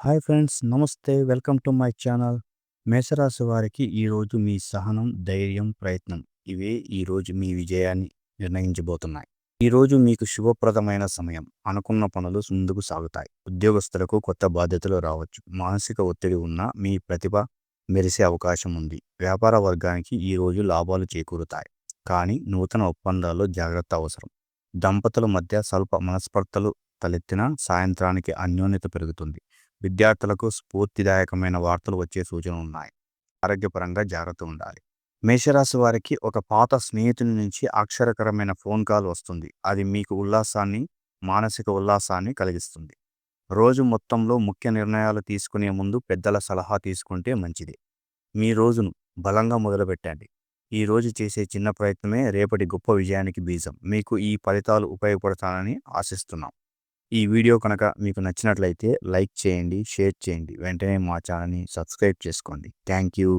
Hi friends, నమస్తే. Welcome to my channel. మేషరాశి వారికి ఈరోజు మీ సహనం, ధైర్యం, ప్రయత్నం ఇవే ఈరోజు మీ విజయాన్ని నిర్ణయించబోతున్నాయి. ఈరోజు మీకు శుభప్రదమైన సమయం. అనుకున్న పనులు ముందుకు సాగుతాయి. ఉద్యోగస్తులకు కొత్త బాధ్యతలు రావచ్చు. మానసిక ఒత్తిడి ఉన్న మీ ప్రతిభ మెరిసే అవకాశం ఉంది. వ్యాపార వర్గానికి ఈరోజు లాభాలు చేకూరుతాయి. కానీ నూతన ఒప్పందాల్లో జాగ్రత్త అవసరం. దంపతుల మధ్య స్వల్ప మనస్పర్ధలు తలెత్తిన సాయంత్రానికి అన్యోన్యత పెరుగుతుంది. విద్యార్థులకు స్ఫూర్తిదాయకమైన వార్తలు వచ్చే సూచనలు ఉన్నాయి. ఆరోగ్యపరంగా జాగ్రత్త ఉండాలి. మేషరాశి వారికి ఒక పాత స్నేహితుని నుంచి ఆశ్చర్యకరమైన ఫోన్ కాల్ వస్తుంది. అది మీకు మానసిక ఉల్లాసాన్ని కలిగిస్తుంది. రోజు మొత్తంలో ముఖ్య నిర్ణయాలు తీసుకునే ముందు పెద్దల సలహా తీసుకుంటే మంచిది. మీ రోజును బలంగా మొదలుపెట్టండి. ఈ రోజు చేసే చిన్న ప్రయత్నమే రేపటి గొప్ప విజయానికి బీజం. మీకు ఈ ఫలితాలు ఉపయోగపడతానని ఆశిస్తున్నాం. ఈ వీడియో కనుక మీకు నచ్చినట్లయితే లైక్ చేయండి, షేర్ చేయండి. వెంటనే మా ఛానల్ని సబ్స్క్రైబ్ చేసుకోండి. Thank you.